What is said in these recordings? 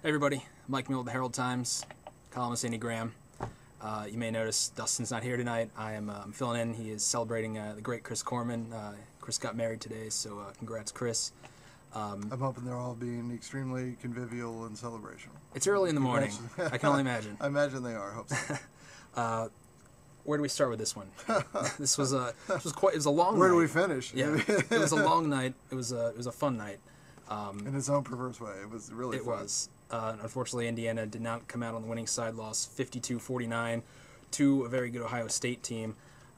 Hey everybody, Mike Mule of the Herald Times, columnist Andy Graham. You may notice Dustin's not here tonight. I'm filling in. He is celebrating the great Chris Corman. Chris got married today, so congrats, Chris. I'm hoping they're all being extremely convivial and celebration. It's early in the morning. I can only imagine. I imagine they are. I hope so. Where do we start with this one? This was a long. Where night. do we finish? Yeah, it was a long night. It was a fun night. In its own perverse way, it was really fun. It was. Unfortunately, Indiana did not come out on the winning side, lost 52-49 to a very good Ohio State team.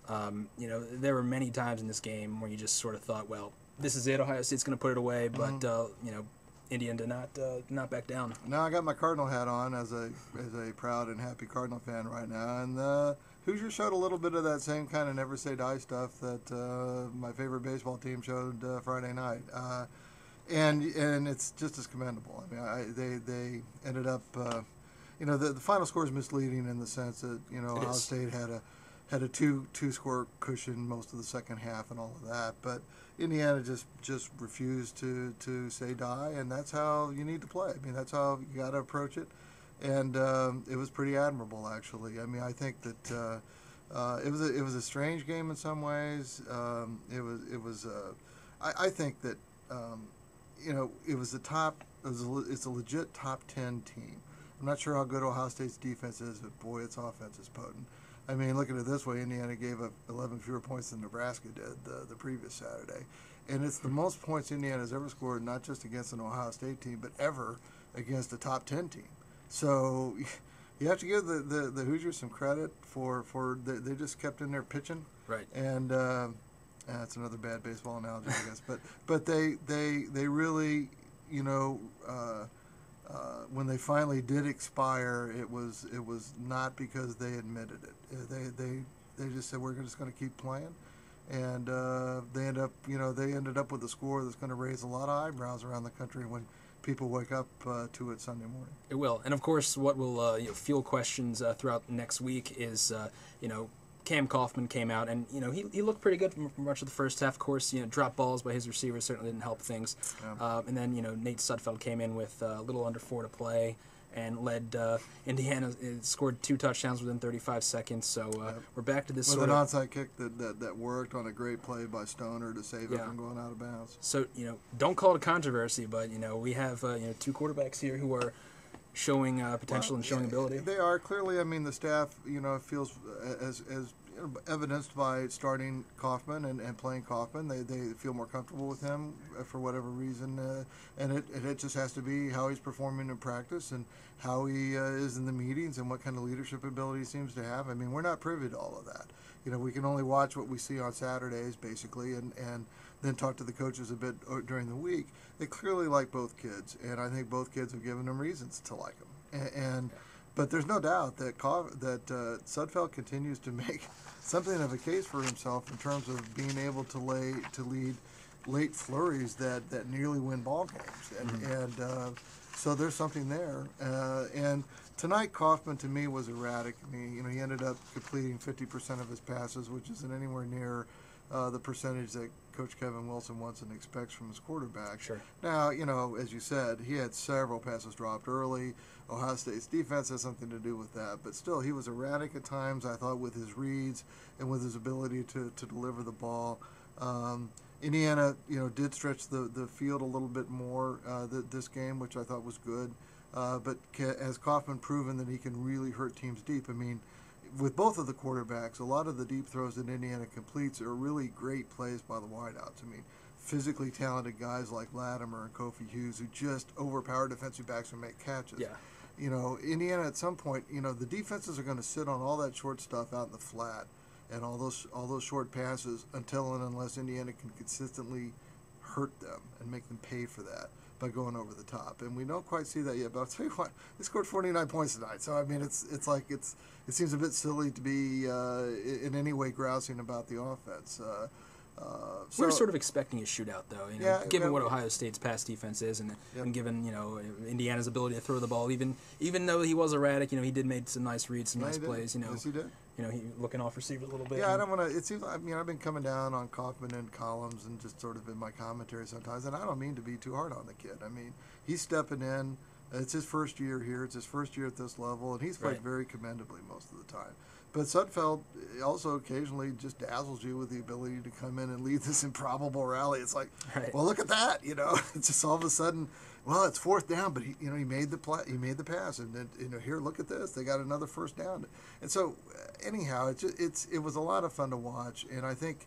There were many times in this game where you just sort of thought, well, this is it. Ohio State's going to put it away, but Indiana did not back down. Now I got my Cardinal hat on as a proud and happy Cardinal fan right now, and Hoosiers showed a little bit of that same kind of never say die stuff that my favorite baseball team showed Friday night. And it's just as commendable. I mean, they ended up, the final score is misleading in the sense that Ohio State had a two score cushion most of the second half and all of that, but Indiana just refused to say die, and that's how you need to play. I mean, that's how you got to approach it, and it was pretty admirable actually. I mean, I think that it was a strange game in some ways. I think that. It's a legit top 10 team. I'm not sure how good Ohio State's defense is, but boy, its offense is potent. I mean, look at it this way: Indiana gave up 11 fewer points than Nebraska did the previous Saturday, and it's the most points Indiana's ever scored, not just against an Ohio State team, but ever against a top 10 team. So you have to give the Hoosiers some credit for they just kept in there pitching, right? And that's another bad baseball analogy, I guess. But they really, when they finally did expire, it was not because they admitted it. They just said we're just going to keep playing, and they ended up with a score that's going to raise a lot of eyebrows around the country when people wake up to it Sunday morning. It will, and of course, what will fuel questions throughout next week is Cam Kaufman came out, and he looked pretty good for much of the first half. Of course, drop balls by his receivers certainly didn't help things. Yeah. And then Nate Sudfeld came in with a little under 4 to play and led Indiana. Scored 2 touchdowns within 35 seconds. So we're back to this with an onside kick that worked on a great play by Stoner to save it from going out of bounds. So don't call it a controversy, but we have 2 quarterbacks here who are showing potential and showing ability. They are clearly. I mean, the staff, feels as evidenced by starting Kaufman and playing Kaufman. They feel more comfortable with him for whatever reason, and it just has to be how he's performing in practice and how he is in the meetings and what kind of leadership ability he seems to have. I mean, we're not privy to all of that. We can only watch what we see on Saturdays, basically, and then talk to the coaches a bit during the week. They clearly like both kids, and I think both kids have given them reasons to like them. But there's no doubt that Sudfeld continues to make something of a case for himself in terms of being able to lead late flurries that nearly win ball games, and so there's something there. And tonight, Kaufman to me was erratic. I mean, he ended up completing 50% of his passes, which isn't anywhere near the percentage that Coach Kevin Wilson wants and expects from his quarterback. Sure. Now, as you said, he had several passes dropped early. Ohio State's defense has something to do with that, but still, he was erratic at times, I thought, with his reads and with his ability to deliver the ball. Indiana, did stretch the field a little bit more this game, which I thought was good. But has Kaufman proven that he can really hurt teams deep? I mean, with both of the quarterbacks, a lot of the deep throws that Indiana completes are really great plays by the wideouts. I mean, physically talented guys like Latimer and Kofi Hughes who just overpower defensive backs and make catches. Yeah. Indiana at some point, the defenses are going to sit on all that short stuff out in the flat and all those short passes until and unless Indiana can consistently hurt them and make them pay for that by going over the top. And we don't quite see that yet, but I'll tell you what, they scored 49 points tonight. So I mean, it seems a bit silly to be in any way grousing about the offense. We're sort of expecting a shootout, though. Given what Ohio State's pass defense is, and given Indiana's ability to throw the ball, even though he was erratic, he did make some nice reads, some nice plays. Yes, he did. He looking off receivers a little bit. Yeah, I don't want to. It seems. I've been coming down on Kaufman in columns and just sort of in my commentary sometimes, and I don't mean to be too hard on the kid. I mean, he's stepping in It's his first year here. It's his first year at this level, and he's played Right. very commendably most of the time. But Sudfeld also occasionally just dazzles you with the ability to come in and lead this improbable rally. It's like, Right. well, look at that, It's just all of a sudden, well, it's fourth down, but he made the play, he made the pass, and then here, look at this, they got another first down, and so anyhow, it was a lot of fun to watch, and I think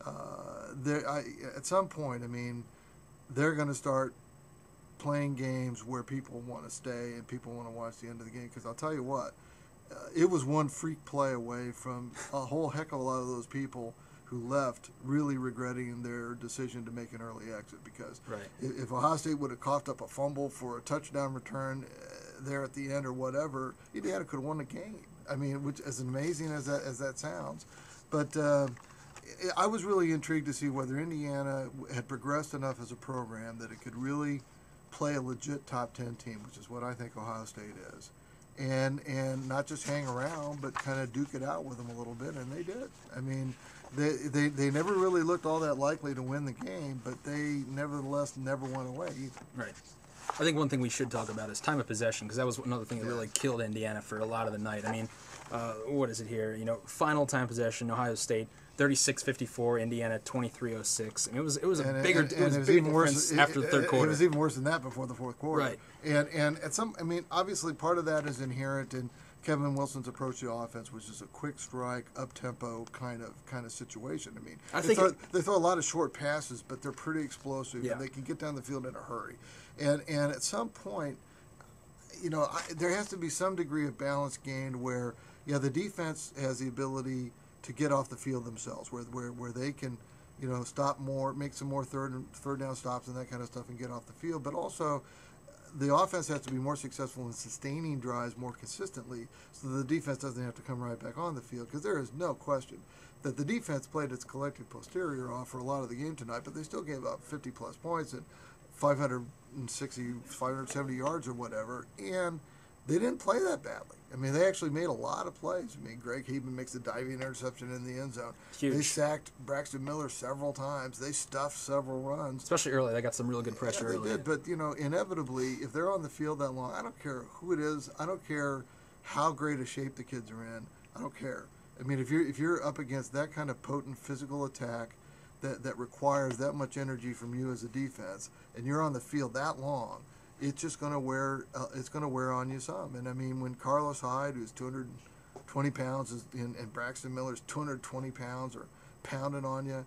at some point, I mean, they're going to start playing games where people want to stay and people want to watch the end of the game. Because I'll tell you what, it was one freak play away from a whole heck of a lot of those people who left really regretting their decision to make an early exit. Because Right. if Ohio State would have coughed up a fumble for a touchdown return there at the end or whatever, Indiana could have won the game. I mean, which as amazing as that sounds, but. I was really intrigued to see whether Indiana had progressed enough as a program that it could really play a legit top 10 team, which is what I think Ohio State is, and not just hang around, but kind of duke it out with them a little bit, and they did. I mean, they never really looked all that likely to win the game, but they nevertheless never went away either. Right. I think one thing we should talk about is time of possession, because that was another thing that really killed Indiana for a lot of the night. I mean, what is it here? Final time possession, Ohio State 36-54, Indiana 23-06. I mean, it was a bigger difference after the third quarter. It was even worse than that before the fourth quarter. Right. And obviously part of that is inherent in Kevin Wilson's approach to offense, which is a quick strike, up tempo kind of situation. I mean, they throw a lot of short passes, but they're pretty explosive, and they can get down the field in a hurry. And at some point, there has to be some degree of balance gained where the defense has the ability to get off the field themselves, where they can, stop more, make some more third down stops and that kind of stuff, and get off the field. But also, the offense has to be more successful in sustaining drives more consistently, so the defense doesn't have to come right back on the field. Because there is no question that the defense played its collective posterior off for a lot of the game tonight, but they still gave up 50-plus points and 570 yards or whatever, and they didn't play that badly. I mean, they actually made a lot of plays. I mean, Greg Heebman makes a diving interception in the end zone. Huge. They sacked Braxton Miller several times. They stuffed several runs. Especially early. They got some really good pressure early. They did, but, inevitably, if they're on the field that long, I don't care who it is. I don't care how great a shape the kids are in. I don't care. I mean, if you're up against that kind of potent physical attack that requires that much energy from you as a defense, and you're on the field that long, it's just going to wear. It's going to wear on you some. And I mean, when Carlos Hyde, who's 220 pounds, and Braxton Miller's 220 pounds, are pounding on you,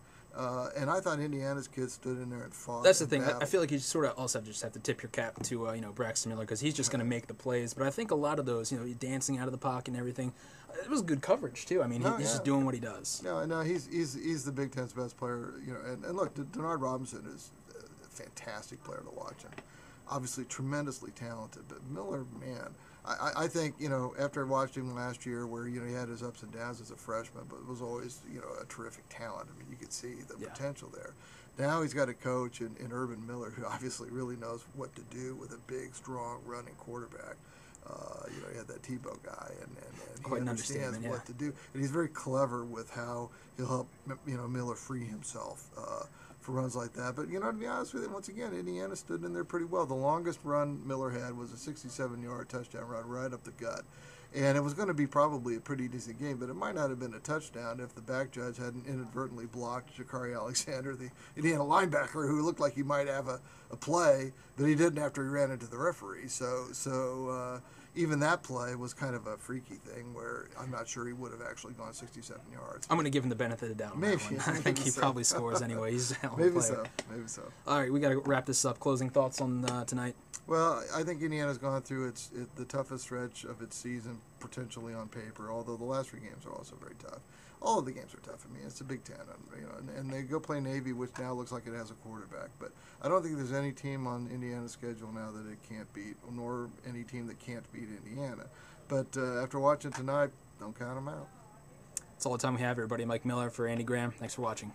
and I thought Indiana's kids stood in there and fought. That's the thing. I feel like you sort of also just have to tip your cap to Braxton Miller, because he's just going to make the plays. But I think a lot of those, dancing out of the pocket and everything, it was good coverage too. I mean, he's just doing what he does. No, he's the Big Ten's best player. And look, Denard Robinson is a fantastic player to watch, and obviously tremendously talented. But Miller, man, I think, after I watched him last year, where, he had his ups and downs as a freshman, but was always, a terrific talent. I mean, you could see the potential there. Now he's got a coach in Urban Miller who obviously really knows what to do with a big, strong, running quarterback. He had that Tebow guy, and he understands what to do. And he's very clever with how he'll help, Miller free himself for runs like that. But, to be honest with you, once again, Indiana stood in there pretty well. The longest run Miller had was a 67-yard touchdown run right up the gut. And it was going to be probably a pretty decent game, but it might not have been a touchdown if the back judge hadn't inadvertently blocked Jakari Alexander, the Indiana linebacker, who looked like he might have a play, but he didn't after he ran into the referee. So even that play was kind of a freaky thing where I'm not sure he would have actually gone 67 yards. I'm going to give him the benefit of the doubt on that one. I think he probably scores anyway. He's a hell of a player. Maybe so. All right, we got to wrap this up. Closing thoughts on tonight? Well, I think Indiana's gone through the toughest stretch of its season, potentially on paper, although the last three games are also very tough. All of the games are tough. I mean, it's the Big Ten, and they go play Navy, which now looks like it has a quarterback. But I don't think there's any team on Indiana's schedule now that it can't beat, nor any team that can't beat Indiana. But after watching tonight, don't count them out. That's all the time we have, everybody. Mike Miller for Andy Graham. Thanks for watching.